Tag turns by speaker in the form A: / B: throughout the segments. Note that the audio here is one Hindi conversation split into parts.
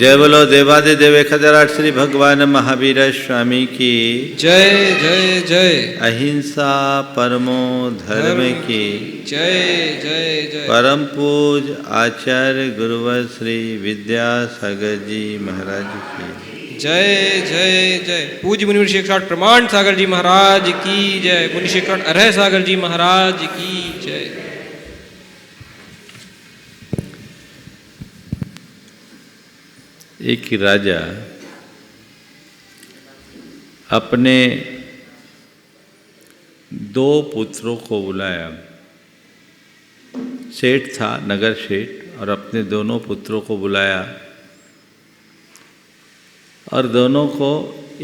A: जय बोलो देवादिदेव खजराट श्री भगवान महावीर स्वामी की
B: जय जय जय।
A: अहिंसा परमो धर्म की
B: जय जय जय।
A: परम पूज आचार्य गुरुवर श्री विद्यासागर जी महाराज की
B: जय जय जय। पूज्य मुनि श्रीकाट प्रमाण सागर जी महाराज की जय। मुनि श्रीकाट अरह सागर जी महाराज की जय।
A: एक राजा अपने 2 पुत्रों को बुलाया। सेठ था, नगर सेठ, और अपने दोनों पुत्रों को बुलाया और दोनों को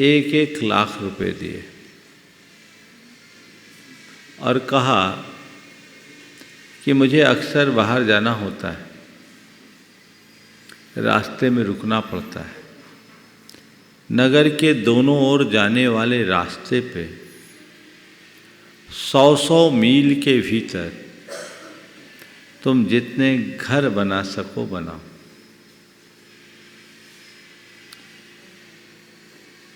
A: 1-1 लाख रुपए दिए और कहा कि मुझे अक्सर बाहर जाना होता है, रास्ते में रुकना पड़ता है। नगर के दोनों ओर जाने वाले रास्ते पे 100-100 मील के भीतर तुम जितने घर बना सको बनाओ।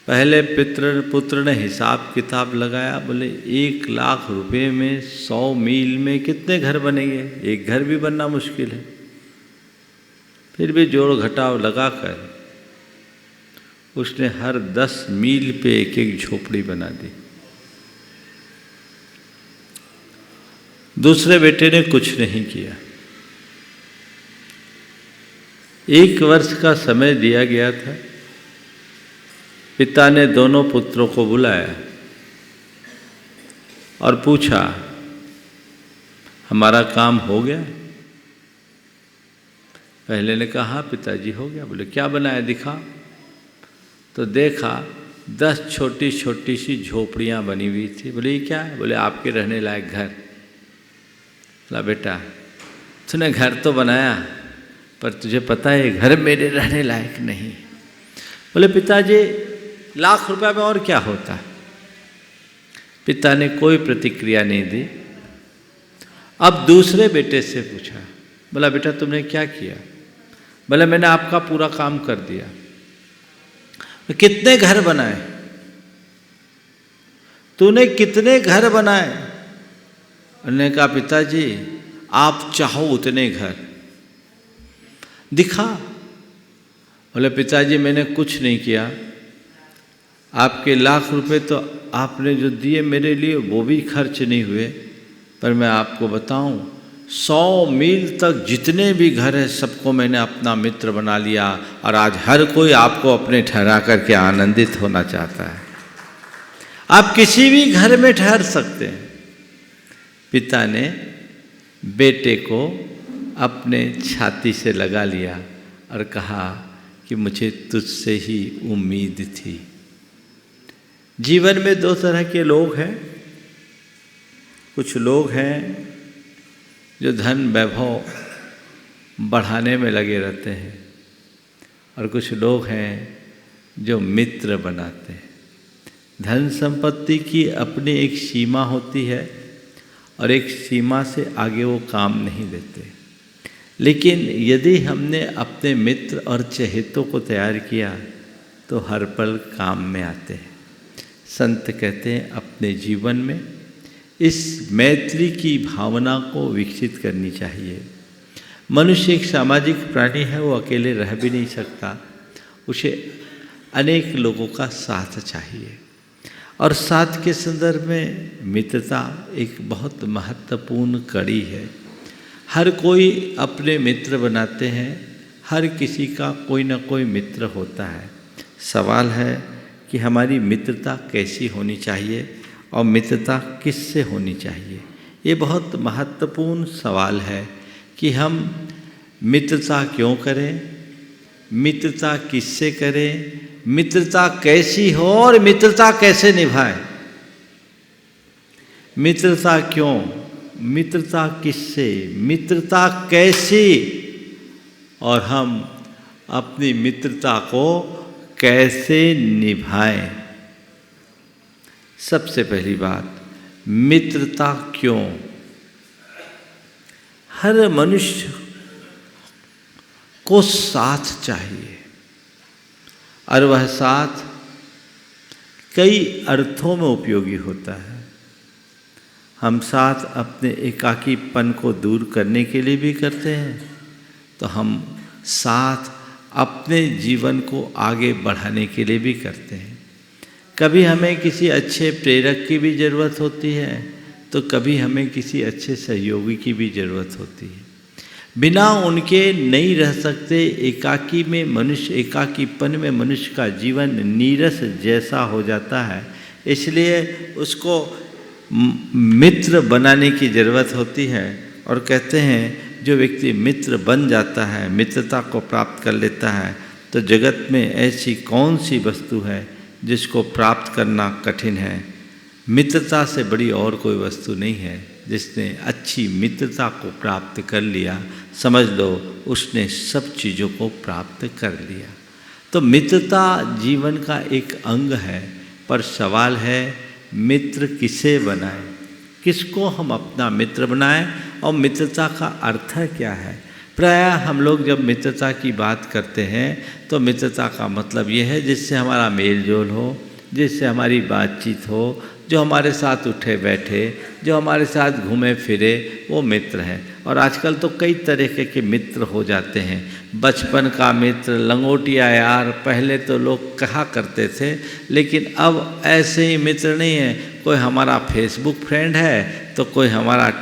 A: पहले पुत्र ने हिसाब किताब लगाया, बोले 1 लाख रुपए में 100 मील में कितने घर बनेंगे? एक घर भी बनना मुश्किल है। फिर भी जोड़ घटाव लगाकर उसने हर 10 मील पे 1-1 झोपड़ी बना दी। दूसरे बेटे ने कुछ नहीं किया। 1 वर्ष का समय दिया गया था। पिता ने दोनों पुत्रों को बुलाया और पूछा, हमारा काम हो गया? पहले ने कहा, हाँ पिताजी हो गया। बोले क्या बनाया, दिखा। तो देखा 10 छोटी छोटी सी झोपड़ियाँ बनी हुई थी। बोले ये क्या है? बोले आपके रहने लायक घर। बोला बेटा तूने घर तो बनाया पर तुझे पता है घर मेरे रहने लायक नहीं। बोले पिताजी 1 लाख रुपए में और क्या होता? पिता ने कोई प्रतिक्रिया नहीं दी। अब दूसरे बेटे से पूछा, बोला बेटा तुमने क्या किया? बोले मैंने आपका पूरा काम कर दिया। कितने घर बनाए? तूने कितने घर बनाए? उन्होंने कहा पिताजी आप चाहो उतने घर। दिखा। बोले पिताजी मैंने कुछ नहीं किया। आपके 1 लाख रुपए तो आपने जो दिए मेरे लिए वो भी खर्च नहीं हुए। पर मैं आपको बताऊं 100 मील तक जितने भी घर हैं सबको मैंने अपना मित्र बना लिया और आज हर कोई आपको अपने ठहरा करके आनंदित होना चाहता है। आप किसी भी घर में ठहर सकते हैं। पिता ने बेटे को अपने छाती से लगा लिया और कहा कि मुझे तुझसे ही उम्मीद थी। जीवन में 2 तरह के लोग हैं। कुछ लोग हैं जो धन वैभव बढ़ाने में लगे रहते हैं और कुछ लोग हैं जो मित्र बनाते हैं। धन संपत्ति की अपनी एक सीमा होती है और एक सीमा से आगे वो काम नहीं देते। लेकिन यदि हमने अपने मित्र और चहेतों को तैयार किया तो हर पल काम में आते हैं। संत कहते हैं अपने जीवन में इस मैत्री की भावना को विकसित करनी चाहिए। मनुष्य एक सामाजिक प्राणी है, वो अकेले रह भी नहीं सकता। उसे अनेक लोगों का साथ चाहिए और साथ के संदर्भ में मित्रता एक बहुत महत्वपूर्ण कड़ी है। हर कोई अपने मित्र बनाते हैं। हर किसी का कोई ना कोई मित्र होता है। सवाल है कि हमारी मित्रता कैसी होनी चाहिए और मित्रता किससे होनी चाहिए। ये बहुत महत्वपूर्ण सवाल है कि हम मित्रता क्यों करें, मित्रता किससे करें, मित्रता कैसी हो और मित्रता कैसे निभाएं। मित्रता क्यों, मित्रता किससे, मित्रता कैसी और हम अपनी मित्रता को कैसे निभाएं। सबसे पहली बात, मित्रता क्यों। हर मनुष्य को साथ चाहिए। और वह साथ कई अर्थों में उपयोगी होता है। हम साथ अपने एकाकीपन को दूर करने के लिए भी करते हैं, तो हम साथ अपने जीवन को आगे बढ़ाने के लिए भी करते हैं। कभी हमें किसी अच्छे प्रेरक की भी ज़रूरत होती है, तो कभी हमें किसी अच्छे सहयोगी की भी ज़रूरत होती है। बिना उनके नहीं रह सकते। एकाकीपन में मनुष्य का जीवन नीरस जैसा हो जाता है, इसलिए उसको मित्र बनाने की ज़रूरत होती है। और कहते हैं जो व्यक्ति मित्र बन जाता है, मित्रता को प्राप्त कर लेता है, तो जगत में ऐसी कौन सी वस्तु है जिसको प्राप्त करना कठिन है। मित्रता से बड़ी और कोई वस्तु नहीं है। जिसने अच्छी मित्रता को प्राप्त कर लिया, समझ लो उसने सब चीज़ों को प्राप्त कर लिया। तो मित्रता जीवन का एक अंग है, पर सवाल है मित्र किसे बनाएं, किसको हम अपना मित्र बनाएं, और मित्रता का अर्थ क्या है। प्रायः हम लोग जब मित्रता की बात करते हैं तो मित्रता का मतलब ये है जिससे हमारा मेल जोल हो, जिससे हमारी बातचीत हो, जो हमारे साथ उठे बैठे, जो हमारे साथ घूमे फिरे, वो मित्र हैं। और आजकल तो कई तरीके के मित्र हो जाते हैं। बचपन का मित्र, लंगोटिया यार, पहले तो लोग कहा करते थे, लेकिन अब ऐसे ही मित्र नहीं है। कोई हमारा फेसबुक फ्रेंड है, तो कोई हमारा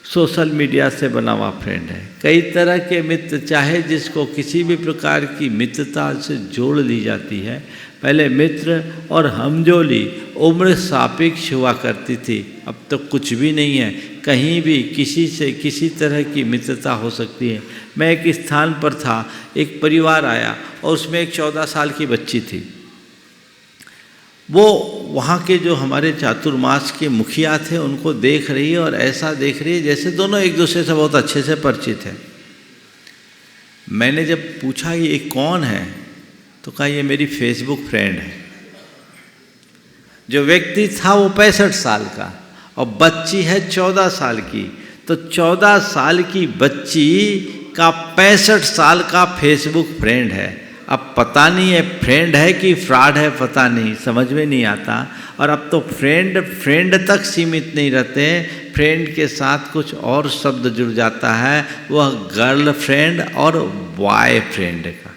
A: सोशल मीडिया से बना हुआ फ्रेंड है। कई तरह के मित्र, चाहे जिसको किसी भी प्रकार की मित्रता से जोड़ ली जाती है। पहले मित्र और हमजोली उम्र सापेक्ष हुआ करती थी, अब तो कुछ भी नहीं है। कहीं भी किसी से किसी तरह की मित्रता हो सकती है। मैं एक स्थान पर था, एक परिवार आया और उसमें एक 14 साल की बच्ची थी। वो वहाँ के जो हमारे चातुर्मास के मुखिया थे उनको देख रही है, और ऐसा देख रही है जैसे दोनों एक दूसरे से बहुत अच्छे से परिचित हैं। मैंने जब पूछा ये कौन है, तो कहा ये मेरी फेसबुक फ्रेंड है। जो व्यक्ति था वो 65 साल का और बच्ची है 14 साल की। तो 14 साल की बच्ची का 65 साल का फेसबुक फ्रेंड है। अब पता नहीं है फ्रेंड है कि फ्रॉड है, पता नहीं, समझ में नहीं आता। और अब तो फ्रेंड तक सीमित नहीं रहते, फ्रेंड के साथ कुछ और शब्द जुड़ जाता है, वह गर्ल फ्रेंड और बॉय फ्रेंड का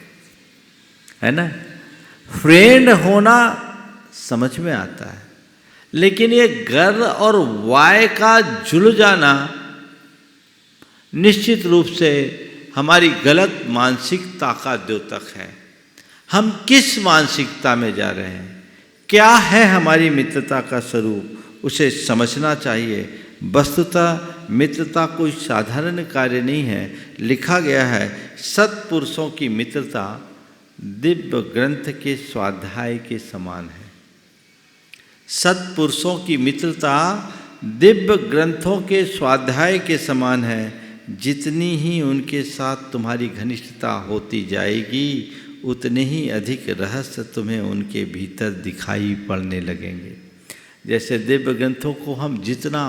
A: है ना। फ्रेंड होना समझ में आता है, लेकिन ये गर्ल और बॉय का जुड़ जाना निश्चित रूप से हमारी गलत मानसिकता का द्योतक है। हम किस मानसिकता में जा रहे हैं, क्या है हमारी मित्रता का स्वरूप, उसे समझना चाहिए। वस्तुतः मित्रता कोई साधारण कार्य नहीं है। लिखा गया है सत्पुरुषों की मित्रता दिव्य ग्रंथ के स्वाध्याय के समान है। सत्पुरुषों की मित्रता दिव्य ग्रंथों के स्वाध्याय के समान है। जितनी ही उनके साथ तुम्हारी घनिष्ठता होती जाएगी, उतने ही अधिक रहस्य तुम्हें उनके भीतर दिखाई पड़ने लगेंगे। जैसे दिव्य ग्रंथों को हम जितना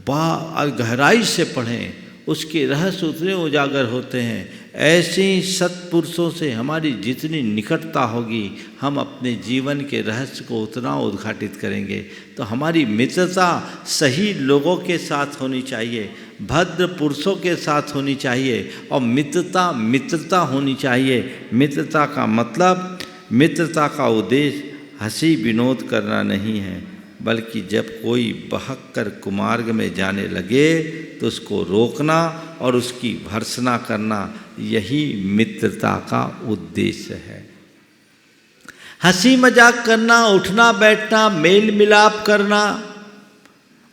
A: गहराई से पढ़ें, उसके रहस्य उतने उजागर होते हैं। ऐसे ही सत्पुरुषों से हमारी जितनी निकटता होगी, हम अपने जीवन के रहस्य को उतना उद्घाटित करेंगे। तो हमारी मित्रता सही लोगों के साथ होनी चाहिए, भद्र पुरुषों के साथ होनी चाहिए, और मित्रता होनी चाहिए। मित्रता का मतलब, मित्रता का उद्देश्य हंसी विनोद करना नहीं है, बल्कि जब कोई बहक कर कुमार्ग में जाने लगे तो उसको रोकना और उसकी भर्त्सना करना, यही मित्रता का उद्देश्य है। हंसी मजाक करना, उठना बैठना, मेल मिलाप करना,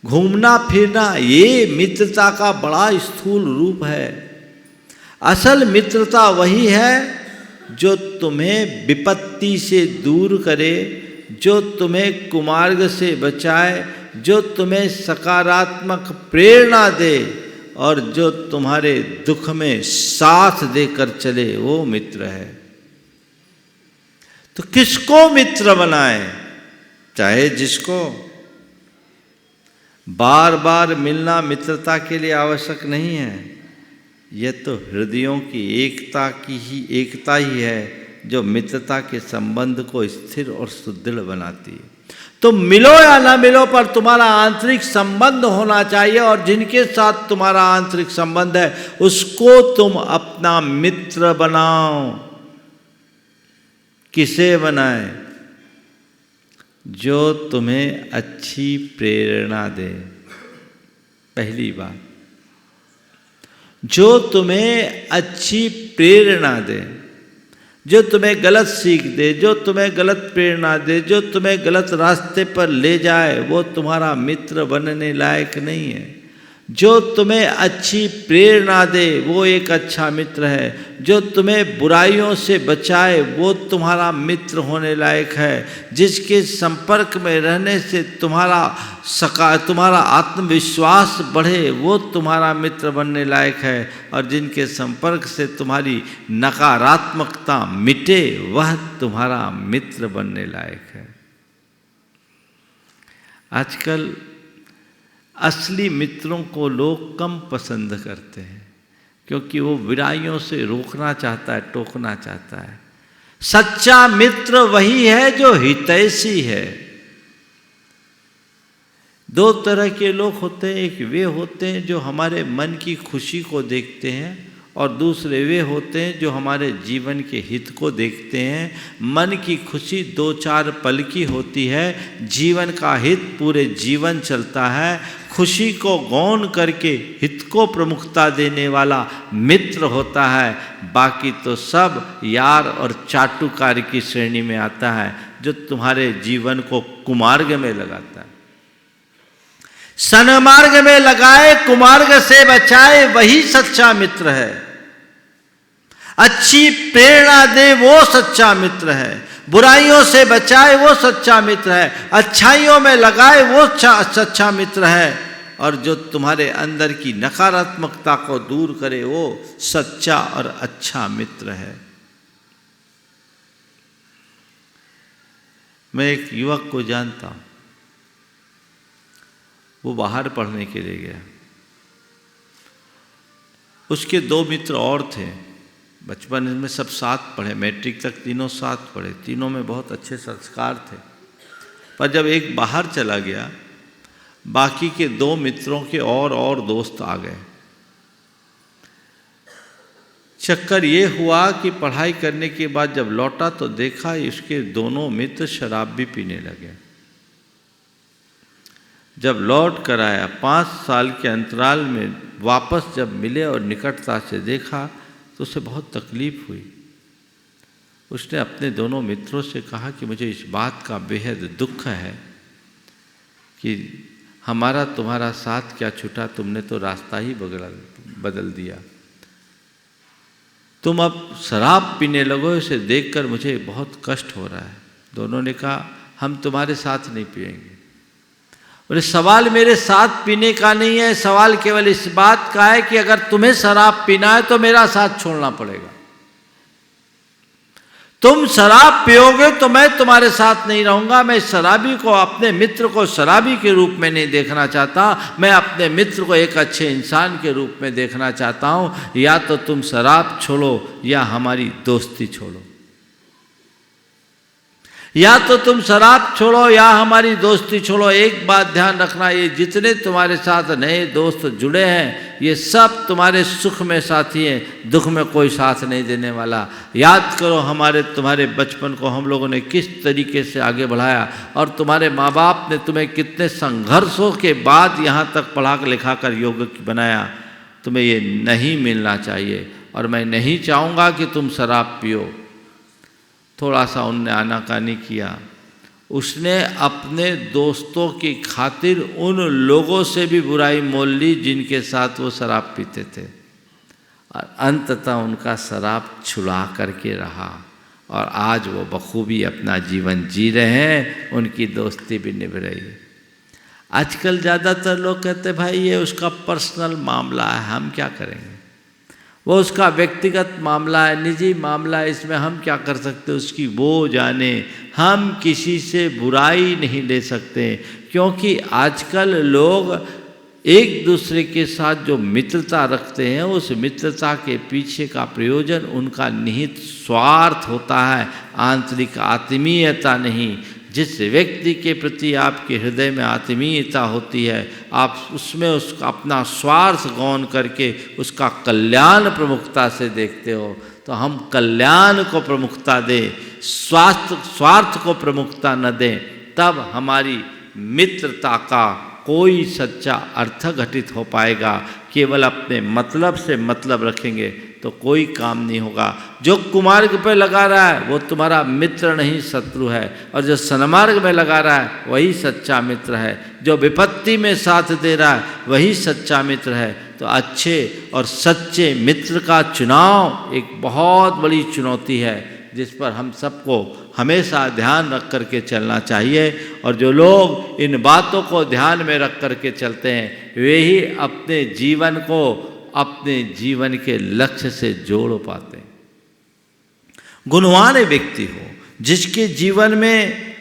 A: घूमना फिरना, ये मित्रता का बड़ा स्थूल रूप है। असल मित्रता वही है जो तुम्हें विपत्ति से दूर करे, जो तुम्हें कुमार्ग से बचाए, जो तुम्हें सकारात्मक प्रेरणा दे, और जो तुम्हारे दुख में साथ देकर चले, वो मित्र है। तो किसको मित्र बनाए, चाहे जिसको। बार बार मिलना मित्रता के लिए आवश्यक नहीं है। यह तो हृदयों की एकता ही है जो मित्रता के संबंध को स्थिर और सुदृढ़ बनाती है। तुम मिलो या ना मिलो, पर तुम्हारा आंतरिक संबंध होना चाहिए, और जिनके साथ तुम्हारा आंतरिक संबंध है उसको तुम अपना मित्र बनाओ। किसे बनाए? जो तुम्हें अच्छी प्रेरणा दे। पहली बात, जो तुम्हें अच्छी प्रेरणा दे, जो तुम्हें गलत सीख दे, जो तुम्हें गलत प्रेरणा दे, जो तुम्हें गलत रास्ते पर ले जाए, वो तुम्हारा मित्र बनने लायक नहीं है। जो तुम्हें अच्छी प्रेरणा दे वो एक अच्छा मित्र है। जो तुम्हें बुराइयों से बचाए वो तुम्हारा मित्र होने लायक है। जिसके संपर्क में रहने से तुम्हारा आत्मविश्वास बढ़े वो तुम्हारा मित्र बनने लायक है, और जिनके संपर्क से तुम्हारी नकारात्मकता मिटे वह तुम्हारा मित्र बनने लायक है। आजकल असली मित्रों को लोग कम पसंद करते हैं, क्योंकि वो बुराइयों से रोकना चाहता है, टोकना चाहता है। सच्चा मित्र वही है जो हितैषी है। दो तरह के लोग होते हैं, एक वे होते हैं जो हमारे मन की खुशी को देखते हैं, और दूसरे वे होते हैं जो हमारे जीवन के हित को देखते हैं। मन की खुशी 2-4 पल की होती है, जीवन का हित पूरे जीवन चलता है। खुशी को गौण करके हित को प्रमुखता देने वाला मित्र होता है। बाकी तो सब यार और चाटुकार की श्रेणी में आता है, जो तुम्हारे जीवन को कुमार्ग में लगाता है। सन्मार्ग में लगाए, कुमार्ग से बचाए, वही सच्चा मित्र है। अच्छी प्रेरणा दे वो सच्चा मित्र है। बुराइयों से बचाए वो सच्चा मित्र है। अच्छाइयों में लगाए वो सच्चा मित्र है। और जो तुम्हारे अंदर की नकारात्मकता को दूर करे वो सच्चा और अच्छा मित्र है। मैं एक युवक को जानता हूं, वो बाहर पढ़ने के लिए गया। उसके 2 मित्र और थे। बचपन में सब साथ पढ़े, मैट्रिक तक तीनों साथ पढ़े, तीनों में बहुत अच्छे संस्कार थे। पर जब एक बाहर चला गया, बाकी के 2 मित्रों के और दोस्त आ गए। चक्कर ये हुआ कि पढ़ाई करने के बाद जब लौटा तो देखा इसके दोनों मित्र शराब भी पीने लगे। जब लौट कर आया, 5 साल के अंतराल में वापस जब मिले और निकटता से देखा तो उसे बहुत तकलीफ हुई। उसने अपने दोनों मित्रों से कहा कि मुझे इस बात का बेहद दुख है कि हमारा तुम्हारा साथ क्या छूटा, तुमने तो रास्ता ही बदल दिया। तुम अब शराब पीने लगो, इसे देखकर मुझे बहुत कष्ट हो रहा है। दोनों ने कहा हम तुम्हारे साथ नहीं पिएंगे। बोले सवाल मेरे साथ पीने का नहीं है, सवाल केवल इस बात का है कि अगर तुम्हें शराब पीना है तो मेरा साथ छोड़ना पड़ेगा। तुम शराब पियोगे तो मैं तुम्हारे साथ नहीं रहूंगा। मैं शराबी को, अपने मित्र को शराबी के रूप में नहीं देखना चाहता। मैं अपने मित्र को एक अच्छे इंसान के रूप में देखना चाहता हूं। या तो तुम शराब छोड़ो या हमारी दोस्ती छोड़ो। या तो तुम शराब छोड़ो या हमारी दोस्ती छोड़ो। एक बात ध्यान रखना, ये जितने तुम्हारे साथ नए दोस्त जुड़े हैं ये सब तुम्हारे सुख में साथी हैं, दुख में कोई साथ नहीं देने वाला। याद करो तुम्हारे बचपन को हम लोगों ने किस तरीके से आगे बढ़ाया, और तुम्हारे माँ बाप ने तुम्हें कितने संघर्षों के बाद यहाँ तक पढ़ा लिखा कर योग्य बनाया। तुम्हें ये नहीं मिलना चाहिए, और मैं नहीं चाहूँगा कि तुम शराब पियो। थोड़ा सा उनने आनाकानी किया। उसने अपने दोस्तों की खातिर उन लोगों से भी बुराई मोल ली जिनके साथ वो शराब पीते थे, और अंततः उनका शराब छुड़ा करके रहा, और आज वो बखूबी अपना जीवन जी रहे हैं। उनकी दोस्ती भी निभ रही है। आजकल ज़्यादातर लोग कहते भाई ये उसका पर्सनल मामला है, हम क्या करेंगे, वो उसका व्यक्तिगत मामला है, निजी मामला है, इसमें हम क्या कर सकते, उसकी वो जाने। हम किसी से बुराई नहीं ले सकते, क्योंकि आजकल लोग एक दूसरे के साथ जो मित्रता रखते हैं उस मित्रता के पीछे का प्रयोजन उनका निहित स्वार्थ होता है, आंतरिक आत्मीयता नहीं। जिस व्यक्ति के प्रति आपके हृदय में आत्मीयता होती है, आप उसमें उसका अपना स्वार्थ गौण करके उसका कल्याण प्रमुखता से देखते हो। तो हम कल्याण को प्रमुखता दें, स्वार्थ को प्रमुखता न दें, तब हमारी मित्रता का कोई सच्चा अर्थ घटित हो पाएगा। केवल अपने मतलब से मतलब रखेंगे तो कोई काम नहीं होगा। जो कुमार्ग पे लगा रहा है वो तुम्हारा मित्र नहीं शत्रु है, और जो सन्मार्ग में लगा रहा है वही सच्चा मित्र है। जो विपत्ति में साथ दे रहा है वही सच्चा मित्र है। तो अच्छे और सच्चे मित्र का चुनाव एक बहुत बड़ी चुनौती है, जिस पर हम सबको हमेशा ध्यान रख करके चलना चाहिए। और जो लोग इन बातों को ध्यान में रख करके चलते हैं वे ही अपने जीवन को अपने जीवन के लक्ष्य से जोड़ पाते हैं। गुणवान व्यक्ति हो, जिसके जीवन में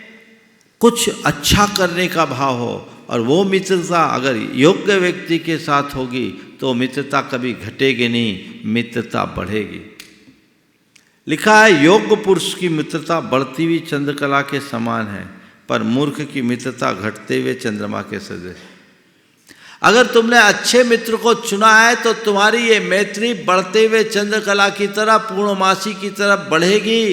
A: कुछ अच्छा करने का भाव हो, और वो मित्रता अगर योग्य व्यक्ति के साथ होगी तो मित्रता कभी घटेगी नहीं, मित्रता बढ़ेगी। लिखा है, योग्य पुरुष की मित्रता बढ़ती हुई चंद्रकला के समान है, पर मूर्ख की मित्रता घटते हुए चंद्रमा के सदृश। अगर तुमने अच्छे मित्र को चुना है तो तुम्हारी ये मैत्री बढ़ते हुए चंद्रकला की तरह, पूर्णमासी की तरफ बढ़ेगी।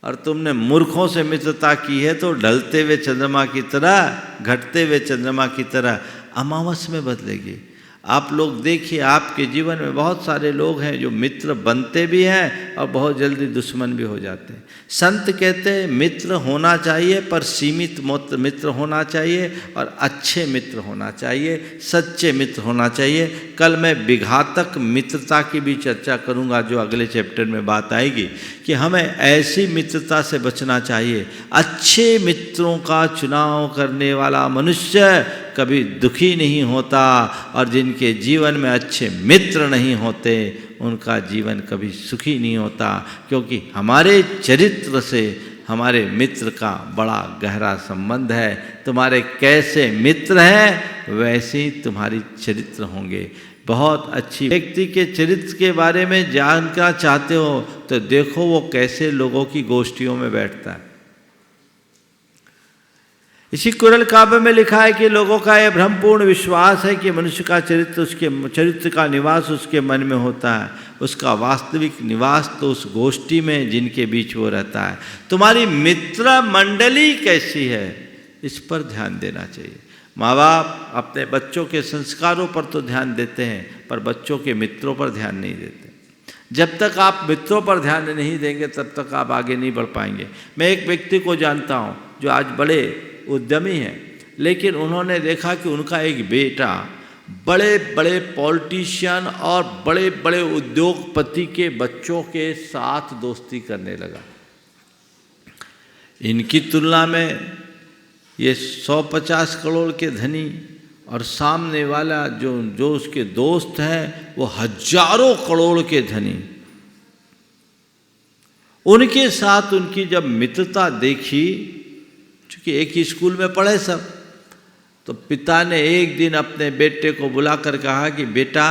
A: और तुमने मूर्खों से मित्रता की है तो ढलते हुए चंद्रमा की तरह, घटते हुए चंद्रमा की तरह अमावस में बदलेगी। आप लोग देखिए, आपके जीवन में बहुत सारे लोग हैं जो मित्र बनते भी हैं और बहुत जल्दी दुश्मन भी हो जाते हैं। संत कहते हैं मित्र होना चाहिए, पर सीमित मित्र होना चाहिए और अच्छे मित्र होना चाहिए, सच्चे मित्र होना चाहिए। कल मैं विघातक मित्रता की भी चर्चा करूंगा, जो अगले चैप्टर में बात आएगी कि हमें ऐसी मित्रता से बचना चाहिए। अच्छे मित्रों का चुनाव करने वाला मनुष्य कभी दुखी नहीं होता, और जिनके जीवन में अच्छे मित्र नहीं होते उनका जीवन कभी सुखी नहीं होता, क्योंकि हमारे चरित्र से हमारे मित्र का बड़ा गहरा संबंध है। तुम्हारे कैसे मित्र हैं वैसे ही तुम्हारी चरित्र होंगे। बहुत अच्छी व्यक्ति के चरित्र के बारे में जानना चाहते हो तो देखो वो कैसे लोगों की गोष्ठियों में बैठता है। इसी कुरल काव्य में लिखा है कि लोगों का यह भ्रमपूर्ण विश्वास है कि मनुष्य का चरित्र का निवास उसके मन में होता है, उसका वास्तविक निवास तो उस गोष्ठी में जिनके बीच वो रहता है। तुम्हारी मित्र मंडली कैसी है, इस पर ध्यान देना चाहिए। माँ बाप अपने बच्चों के संस्कारों पर तो ध्यान देते हैं, पर बच्चों के मित्रों पर ध्यान नहीं देते। जब तक आप मित्रों पर ध्यान नहीं देंगे तब तक आप आगे नहीं बढ़ पाएंगे। मैं एक व्यक्ति को जानता हूँ जो आज बड़े उद्यमी हैं, लेकिन उन्होंने देखा कि उनका एक बेटा बड़े बड़े पॉलिटिशियन और बड़े बड़े उद्योगपति के बच्चों के साथ दोस्ती करने लगा। इनकी तुलना में ये 150 करोड़ के धनी और सामने वाला जो उसके दोस्त हैं वो हजारों करोड़ के धनी। उनके साथ उनकी जब मित्रता देखी, चूँकि एक ही स्कूल में पढ़े सब, तो पिता ने एक दिन अपने बेटे को बुलाकर कहा कि बेटा,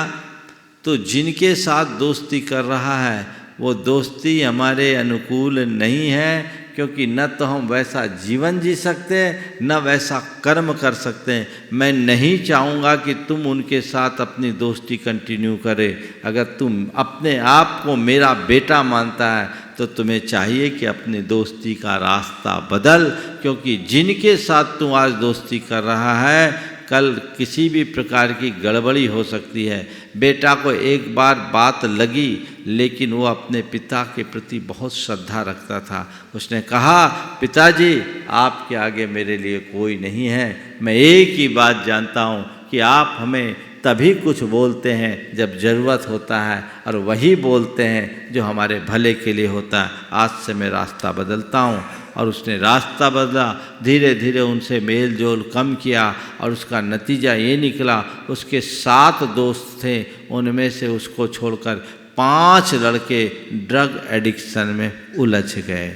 A: तो जिनके साथ दोस्ती कर रहा है वो दोस्ती हमारे अनुकूल नहीं है, क्योंकि न तो हम वैसा जीवन जी सकते हैं न वैसा कर्म कर सकते हैं। मैं नहीं चाहूँगा कि तुम उनके साथ अपनी दोस्ती कंटिन्यू करे। अगर तुम अपने आप को मेरा बेटा मानता है तो तुम्हें चाहिए कि अपनी दोस्ती का रास्ता बदल, क्योंकि जिनके साथ तुम आज दोस्ती कर रहा है कल किसी भी प्रकार की गड़बड़ी हो सकती है। बेटा को एक बार बात लगी, लेकिन वो अपने पिता के प्रति बहुत श्रद्धा रखता था। उसने कहा, पिताजी आपके आगे मेरे लिए कोई नहीं है। मैं एक ही बात जानता हूँ कि आप हमें तभी कुछ बोलते हैं जब ज़रूरत होता है, और वही बोलते हैं जो हमारे भले के लिए होता है। आज से मैं रास्ता बदलता हूँ। और उसने रास्ता बदला, धीरे धीरे उनसे मेल जोल कम किया, और उसका नतीजा ये निकला, उसके 7 दोस्त थे, उनमें से उसको छोड़कर 5 लड़के ड्रग एडिक्शन में उलझ गए।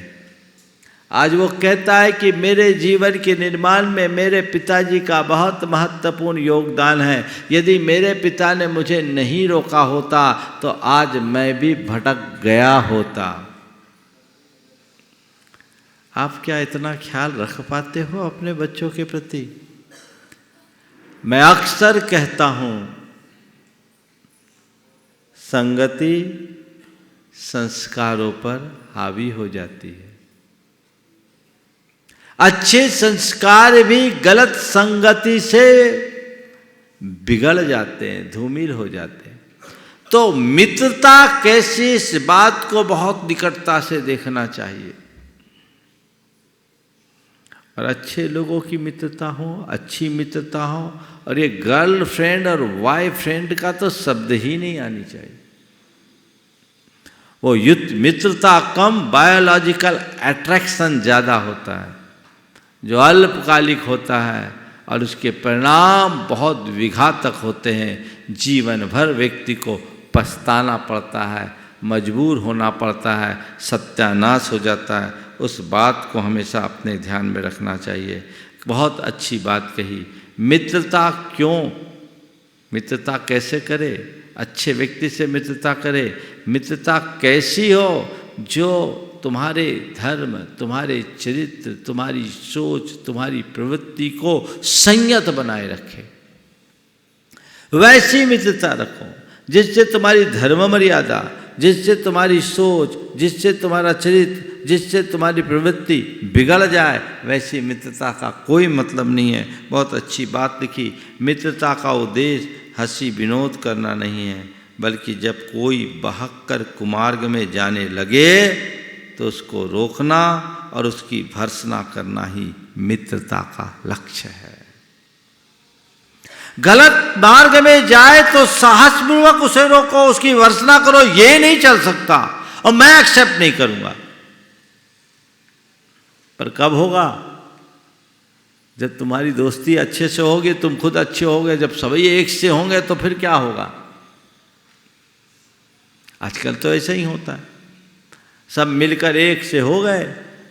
A: आज वो कहता है कि मेरे जीवन के निर्माण में मेरे पिताजी का बहुत महत्वपूर्ण योगदान है। यदि मेरे पिता ने मुझे नहीं रोका होता तो आज मैं भी भटक गया होता। आप क्या इतना ख्याल रख पाते हो अपने बच्चों के प्रति? मैं अक्सर कहता हूं, संगति संस्कारों पर हावी हो जाती है। अच्छे संस्कार भी गलत संगति से बिगड़ जाते हैं, धूमिल हो जाते हैं। तो मित्रता कैसी, इस बात को बहुत निकटता से देखना चाहिए। और अच्छे लोगों की मित्रता हो, अच्छी मित्रता हो, और ये गर्लफ्रेंड और वाइफ फ्रेंड का तो शब्द ही नहीं आनी चाहिए। वो मित्रता कम, बायोलॉजिकल अट्रैक्शन ज़्यादा होता है, जो अल्पकालिक होता है और उसके परिणाम बहुत विघातक होते हैं। जीवन भर व्यक्ति को पछताना पड़ता है, मजबूर होना पड़ता है, सत्यानाश हो जाता है। उस बात को हमेशा अपने ध्यान में रखना चाहिए। बहुत अच्छी बात कही। मित्रता क्यों, मित्रता कैसे करे? अच्छे व्यक्ति से मित्रता करे। मित्रता कैसी हो? जो तुम्हारे धर्म, तुम्हारे चरित्र, तुम्हारी सोच, तुम्हारी प्रवृत्ति को संयत बनाए रखे, वैसी मित्रता रखो जिससे तुम्हारी धर्म मर्यादा, जिससे तुम्हारी सोच, जिससे तुम्हारा चरित्र, जिससे तुम्हारी प्रवृत्ति बिगड़ जाए, वैसी मित्रता का कोई मतलब नहीं है। बहुत अच्छी बात लिखी। मित्रता का उद्देश्य हंसी विनोद करना नहीं है, बल्कि जब कोई बहक कर कुमार्ग में जाने लगे तो उसको रोकना और उसकी भर्त्सना करना ही मित्रता का लक्ष्य है। गलत मार्ग में जाए तो साहसपूर्वक उसे रोको, उसकी भर्त्सना करो। ये नहीं चल सकता और मैं एक्सेप्ट नहीं करूंगा। पर कब होगा? जब तुम्हारी दोस्ती अच्छे से होगी, तुम खुद अच्छे होगे, जब सभी एक से होंगे तो फिर क्या होगा? आजकल तो ऐसा ही होता है। सब मिलकर एक से हो गए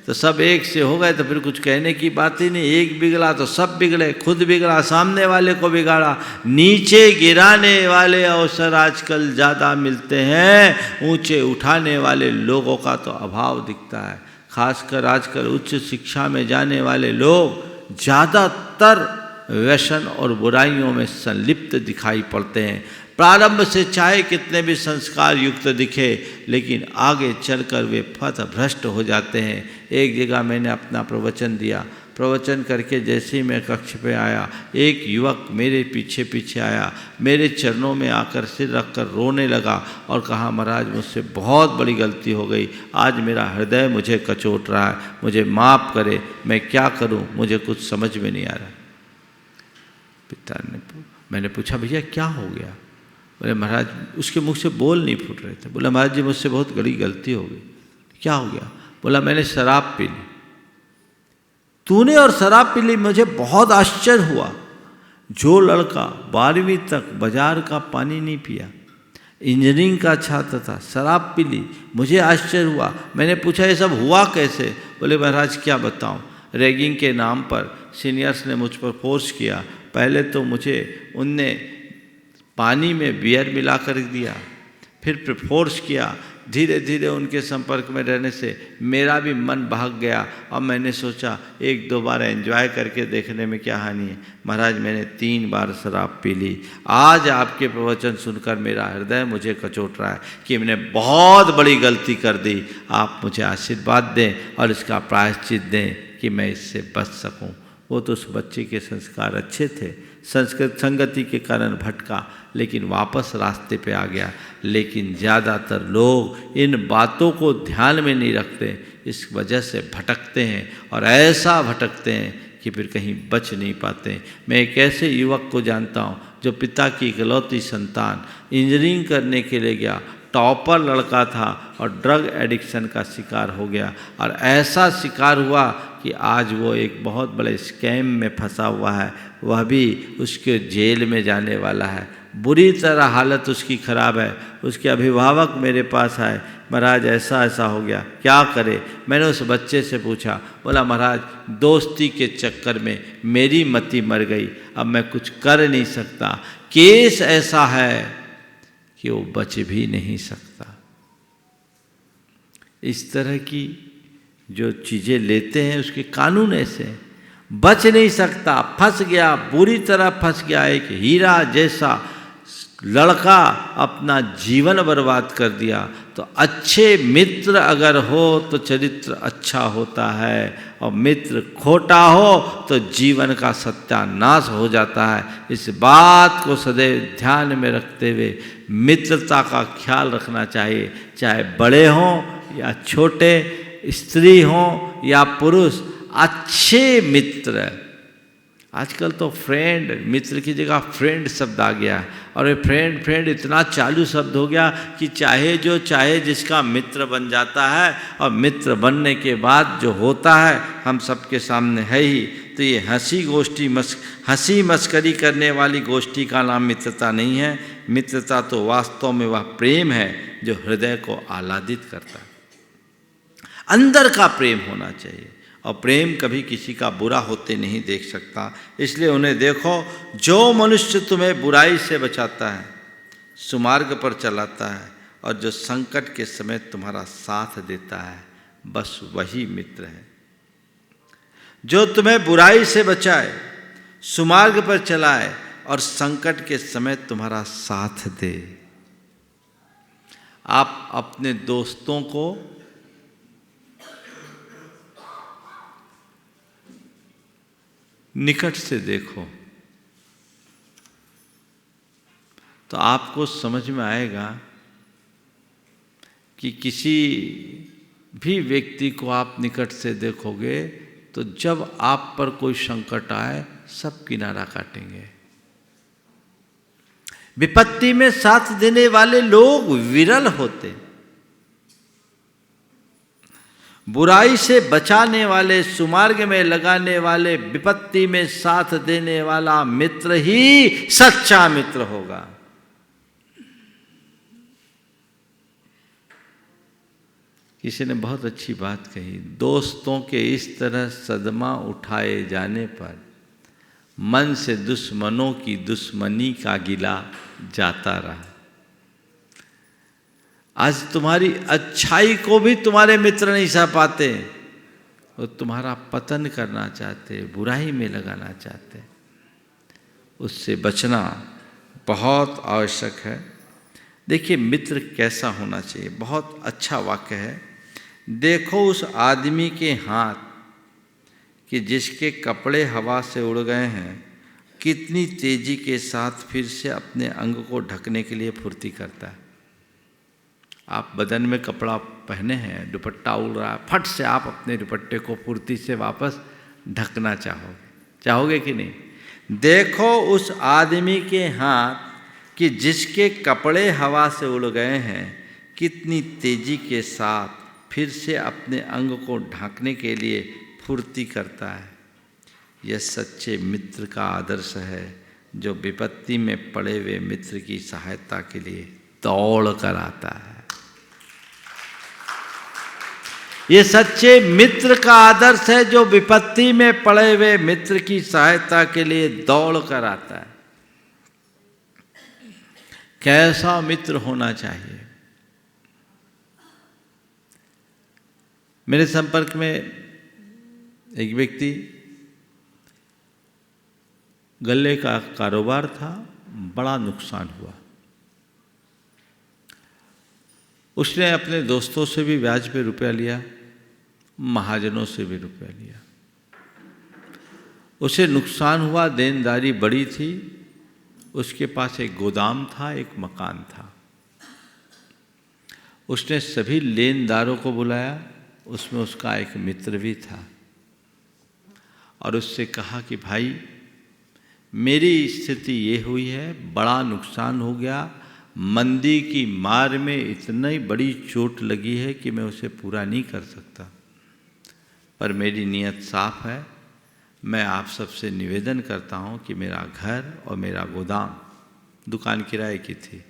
A: तो सब एक से हो गए तो फिर कुछ कहने की बात ही नहीं। एक बिगड़ा तो सब बिगड़े, खुद बिगड़ा, सामने वाले को बिगाड़ा। नीचे गिराने वाले अवसर आजकल ज़्यादा मिलते हैं, ऊंचे उठाने वाले लोगों का तो अभाव दिखता है। खासकर आजकल उच्च शिक्षा में जाने वाले लोग ज़्यादातर व्यसन और बुराइयों में संलिप्त दिखाई पड़ते हैं। प्रारंभ से चाहे कितने भी संस्कार युक्त दिखे, लेकिन आगे चलकर वे पथभ्रष्ट हो जाते हैं। एक जगह मैंने अपना प्रवचन दिया। प्रवचन करके जैसे ही मैं कक्ष पे आया, एक युवक मेरे पीछे पीछे आया, मेरे चरणों में आकर सिर रखकर रोने लगा और कहा, महाराज मुझसे बहुत बड़ी गलती हो गई, आज मेरा हृदय मुझे कचोट रहा है, मुझे माफ़ करे, मैं क्या करूं, मुझे कुछ समझ में नहीं आ रहा। पिता ने, मैंने पूछा, भैया क्या हो गया? बोले महाराज, उसके मुख से बोल नहीं फूट रहे थे। बोला महाराज जी मुझसे बहुत बड़ी गलती हो गई। क्या हो गया? बोला मैंने शराब पी ली। तूने और शराब पी ली? मुझे बहुत आश्चर्य हुआ। जो लड़का 12वीं तक बाजार का पानी नहीं पिया, इंजीनियरिंग का छात्र था, शराब पी ली, मुझे आश्चर्य हुआ। मैंने पूछा ये सब हुआ कैसे? बोले महाराज क्या बताऊं, रैगिंग के नाम पर सीनियर्स ने मुझ पर फोर्स किया। पहले तो मुझे उनने पानी में बियर मिला कर दिया, फिर फोर्स किया। धीरे धीरे उनके संपर्क में रहने से मेरा भी मन भाग गया और मैंने सोचा एक दो बार एंजॉय करके देखने में क्या हानि है। महाराज मैंने 3 बार शराब पी ली। आज आपके प्रवचन सुनकर मेरा हृदय मुझे कचोट रहा है कि मैंने बहुत बड़ी गलती कर दी। आप मुझे आशीर्वाद दें और इसका प्रायश्चित दें कि मैं इससे बच सकूं। वो तो उस बच्चे के संस्कार अच्छे थे, संगति के कारण भटका, लेकिन वापस रास्ते पे आ गया। लेकिन ज़्यादातर लोग इन बातों को ध्यान में नहीं रखते, इस वजह से भटकते हैं और ऐसा भटकते हैं कि फिर कहीं बच नहीं पाते। मैं एक ऐसे युवक को जानता हूँ जो पिता की इकलौती संतान, इंजीनियरिंग करने के लिए गया, टॉपर लड़का था और ड्रग एडिक्शन का शिकार हो गया। और ऐसा शिकार हुआ कि आज वो एक बहुत बड़े स्कैम में फंसा हुआ है, वह भी उसके जेल में जाने वाला है। बुरी तरह हालत उसकी ख़राब है, उसके अभिभावक मेरे पास आए, महाराज ऐसा ऐसा हो गया, क्या करे। मैंने उस बच्चे से पूछा, बोला महाराज दोस्ती के चक्कर में मेरी मति मर गई, अब मैं कुछ कर नहीं सकता, केस ऐसा है कि वो बच भी नहीं सकता। इस तरह की जो चीज़ें लेते हैं उसके कानून ऐसे हैं, बच नहीं सकता, फंस गया, बुरी तरह फंस गया। एक हीरा जैसा लड़का अपना जीवन बर्बाद कर दिया। तो अच्छे मित्र अगर हो तो चरित्र अच्छा होता है, और मित्र खोटा हो तो जीवन का सत्यानाश हो जाता है। इस बात को सदैव ध्यान में रखते हुए मित्रता का ख्याल रखना चाहिए, चाहे बड़े हों या छोटे, स्त्री हों या पुरुष। अच्छे मित्र, आजकल तो फ्रेंड, मित्र की जगह फ्रेंड शब्द आ गया, और ये फ्रेंड इतना चालू शब्द हो गया कि चाहे जो चाहे जिसका मित्र बन जाता है, और मित्र बनने के बाद जो होता है हम सबके सामने है ही। तो ये हंसी मस्करी करने वाली गोष्ठी का नाम मित्रता नहीं है। मित्रता तो वास्तव में वह प्रेम है जो हृदय को आह्लादित करता है, अंदर का प्रेम होना चाहिए। और प्रेम कभी किसी का बुरा होते नहीं देख सकता, इसलिए उन्हें देखो। जो मनुष्य तुम्हें बुराई से बचाता है, सुमार्ग पर चलाता है, और जो संकट के समय तुम्हारा साथ देता है, बस वही मित्र है। जो तुम्हें बुराई से बचाए, सुमार्ग पर चलाए, और संकट के समय तुम्हारा साथ दे। आप अपने दोस्तों को निकट से देखो तो आपको समझ में आएगा कि किसी भी व्यक्ति को आप निकट से देखोगे तो जब आप पर कोई संकट आए सब किनारा काटेंगे। विपत्ति में साथ देने वाले लोग विरल होते, बुराई से बचाने वाले, सुमार्ग में लगाने वाले, विपत्ति में साथ देने वाला मित्र ही सच्चा मित्र होगा। किसी ने बहुत अच्छी बात कही, दोस्तों के इस तरह सदमा उठाए जाने पर मन से दुश्मनों की दुश्मनी का गिला जाता रहा। आज तुम्हारी अच्छाई को भी तुम्हारे मित्र नहीं सह पाते, वो तुम्हारा पतन करना चाहते, बुराई में लगाना चाहते। उससे बचना बहुत आवश्यक है। देखिए मित्र कैसा होना चाहिए, बहुत अच्छा वाक्य है। देखो उस आदमी के हाथ कि जिसके कपड़े हवा से उड़ गए हैं, कितनी तेजी के साथ फिर से अपने अंग को ढकने के लिए फुर्ती करता है। आप बदन में कपड़ा पहने हैं, दुपट्टा उड़ रहा है, फट से आप अपने दुपट्टे को फुर्ती से वापस ढकना चाहोगे कि नहीं? देखो उस आदमी के हाथ कि जिसके कपड़े हवा से उड़ गए हैं, कितनी तेजी के साथ फिर से अपने अंग को ढांकने के लिए फुर्ती करता है। यह सच्चे मित्र का आदर्श है, जो विपत्ति में पड़े हुए मित्र की सहायता के लिए दौड़ कर आता है। ये सच्चे मित्र का आदर्श है, जो विपत्ति में पड़े हुए मित्र की सहायता के लिए दौड़ कर आता है। कैसा मित्र होना चाहिए? मेरे संपर्क में एक व्यक्ति, गल्ले का कारोबार था, बड़ा नुकसान हुआ। उसने अपने दोस्तों से भी ब्याज पे रुपया लिया, महाजनों से भी रुपया लिया। उसे नुकसान हुआ, देनदारी बड़ी थी। उसके पास एक गोदाम था, एक मकान था। उसने सभी लेनदारों को बुलाया, उसमें उसका एक मित्र भी था, और उससे कहा कि भाई मेरी स्थिति ये हुई है, बड़ा नुकसान हो गया, मंदी की मार में इतनी बड़ी चोट लगी है कि मैं उसे पूरा नहीं कर सकता, पर मेरी नीयत साफ है। मैं आप सबसे निवेदन करता हूँ कि मेरा घर और मेरा गोदाम दुकान किराए की थी,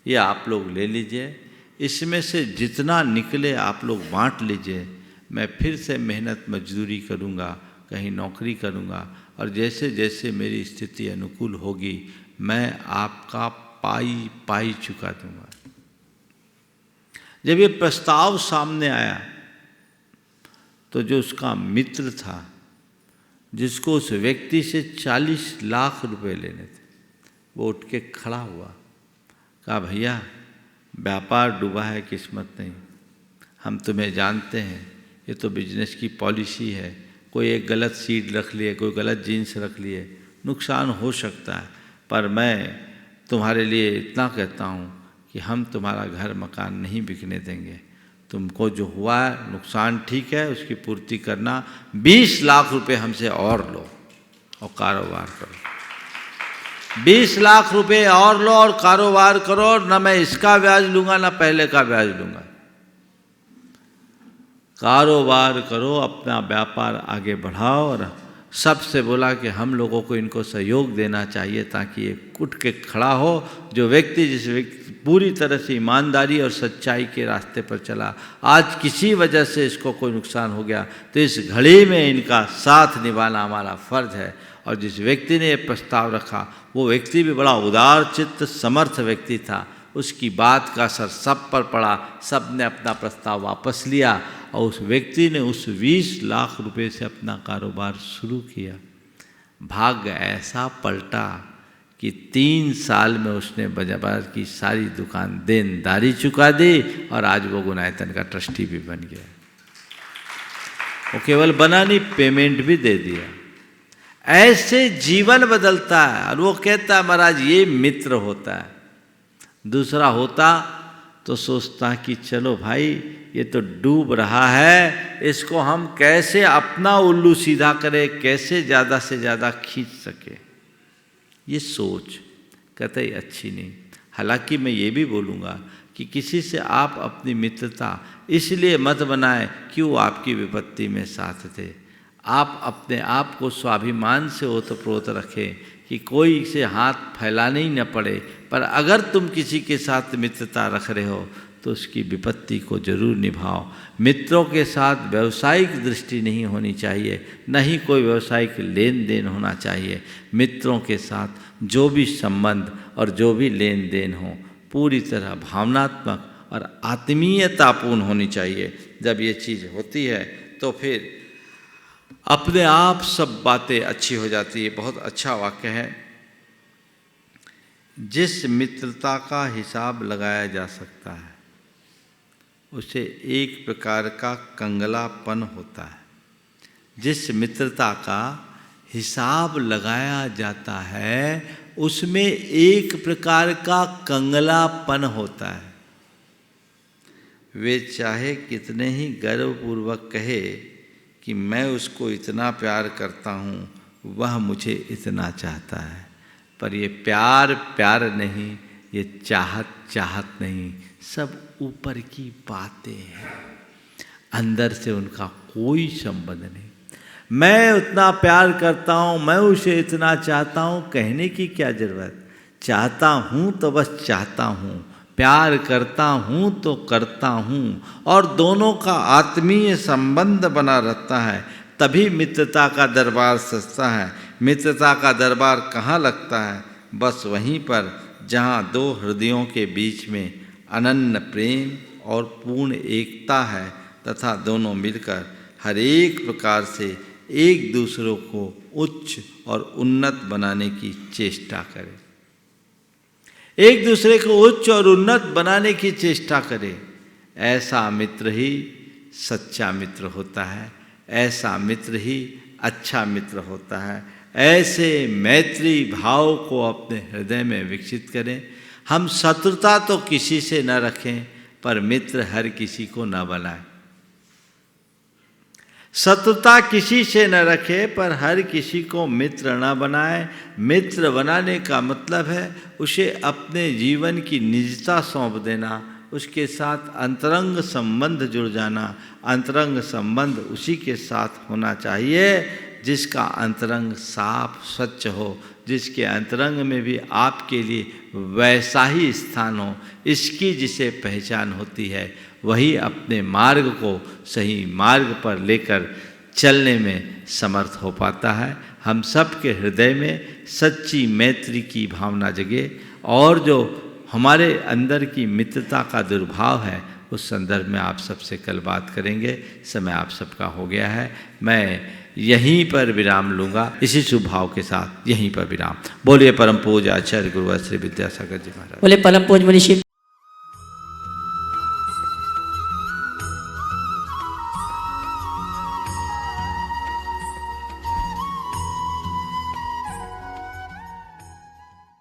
A: ये आप लोग ले लीजिए, इसमें से जितना निकले आप लोग बांट लीजिए, मैं फिर से मेहनत मजदूरी करूँगा, कहीं नौकरी करूँगा, और जैसे जैसे मेरी स्थिति अनुकूल होगी मैं आपका पाई पाई चुका दूँगा। जब ये प्रस्ताव सामने आया तो जो उसका मित्र था, जिसको उस व्यक्ति से 40 लाख रुपए लेने थे, वो उठ के खड़ा हुआ, कहा भैया व्यापार डूबा है, किस्मत नहीं, हम तुम्हें जानते हैं, ये तो बिजनेस की पॉलिसी है, कोई एक गलत सीड रख लिए, कोई गलत जीन्स रख लिए, नुकसान हो सकता है, पर मैं तुम्हारे लिए इतना कहता हूँ कि हम तुम्हारा घर मकान नहीं बिकने देंगे, तुमको जो हुआ है नुकसान ठीक है, उसकी पूर्ति करना, 20 लाख रुपए हमसे और लो और कारोबार करो। 20 लाख रुपए और लो और कारोबार करो, ना मैं इसका ब्याज लूँगा ना पहले का ब्याज लूँगा। कारोबार करो, अपना व्यापार आगे बढ़ाओ। और सबसे बोला कि हम लोगों को इनको सहयोग देना चाहिए ताकि ये उठ के खड़ा हो। जो व्यक्ति जिस व्यक्ति पूरी तरह से ईमानदारी और सच्चाई के रास्ते पर चला, आज किसी वजह से इसको कोई नुकसान हो गया तो इस घड़ी में इनका साथ निभाना हमारा फर्ज है। और जिस व्यक्ति ने ये प्रस्ताव रखा वो व्यक्ति भी बड़ा उदार चित्त समर्थ व्यक्ति था, उसकी बात का असर सब पर पड़ा, सब ने अपना प्रस्ताव वापस लिया और उस व्यक्ति ने उस 20 लाख रुपए से अपना कारोबार शुरू किया। भाग्य ऐसा पलटा कि 3 साल में उसने बाजार की सारी दुकान देनदारी चुका दी और आज वो गुनायतन का ट्रस्टी भी बन गया। वो केवल बना नहीं, पेमेंट भी दे दिया। ऐसे जीवन बदलता है। और वो कहता है महाराज ये मित्र होता है। दूसरा होता तो सोचता कि चलो भाई ये तो डूब रहा है, इसको हम कैसे अपना उल्लू सीधा करें, कैसे ज़्यादा से ज़्यादा खींच सके। ये सोच कतई अच्छी नहीं। हालांकि मैं ये भी बोलूँगा कि किसी से आप अपनी मित्रता इसलिए मत बनाएं कि वो आपकी विपत्ति में साथ थे। आप अपने आप को स्वाभिमान से ओतप्रोत रखें कि कोई से हाथ फैलाने ही न पड़े, पर अगर तुम किसी के साथ मित्रता रख रहे हो तो उसकी विपत्ति को जरूर निभाओ। मित्रों के साथ व्यावसायिक दृष्टि नहीं होनी चाहिए, न ही कोई व्यावसायिक लेन देन होना चाहिए। मित्रों के साथ जो भी संबंध और जो भी लेन देन हो पूरी तरह भावनात्मक और आत्मीयतापूर्ण होनी चाहिए। जब ये चीज़ होती है तो फिर अपने आप सब बातें अच्छी हो जाती है। बहुत अच्छा वाक्य है, जिस मित्रता का हिसाब लगाया जा सकता है उसे एक प्रकार का कंगलापन होता है। जिस मित्रता का हिसाब लगाया जाता है उसमें एक प्रकार का कंगलापन होता है। वे चाहे कितने ही गर्वपूर्वक कहे कि मैं उसको इतना प्यार करता हूँ, वह मुझे इतना चाहता है, पर ये प्यार प्यार नहीं, ये चाहत चाहत नहीं, सब ऊपर की बातें हैं, अंदर से उनका कोई संबंध नहीं। मैं उतना प्यार करता हूँ, मैं उसे इतना चाहता हूँ, कहने की क्या ज़रूरत। चाहता हूँ तो बस चाहता हूँ, प्यार करता हूँ तो करता हूँ, और दोनों का आत्मीय संबंध बना रहता है, तभी मित्रता का दरबार सजता है। मित्रता का दरबार कहाँ लगता है? बस वहीं पर जहाँ दो हृदयों के बीच में अनन्य प्रेम और पूर्ण एकता है तथा दोनों मिलकर हर एक प्रकार से एक दूसरों को उच्च और उन्नत बनाने की चेष्टा करें। एक दूसरे को उच्च और उन्नत बनाने की चेष्टा करें। ऐसा मित्र ही सच्चा मित्र होता है, ऐसा मित्र ही अच्छा मित्र होता है। ऐसे मैत्री भाव को अपने हृदय में विकसित करें। हम शत्रुता तो किसी से न रखें, पर मित्र हर किसी को न बनाएं। शत्रुता किसी से न रखे, पर हर किसी को मित्र न बनाए। मित्र बनाने का मतलब है उसे अपने जीवन की निजता सौंप देना, उसके साथ अंतरंग संबंध जुड़ जाना। अंतरंग संबंध उसी के साथ होना चाहिए जिसका अंतरंग साफ स्वच्छ हो, जिसके अंतरंग में भी आपके लिए वैसा ही स्थान हो, इसकी जिसे पहचान होती है वही अपने मार्ग को सही मार्ग पर लेकर चलने में समर्थ हो पाता है। हम सब के हृदय में सच्ची मैत्री की भावना जगे और जो हमारे अंदर की मित्रता का दुर्भाव है उस संदर्भ में आप सबसे कल बात करेंगे। समय आप सबका हो गया है, मैं यहीं पर विराम लूँगा। इसी शुभ भाव के साथ यहीं पर विराम। बोलिए परम पूज्य आचार्य गुरुवर श्री विद्यासागर जी महाराज।
C: बोले परम पूज्य मुनि श्री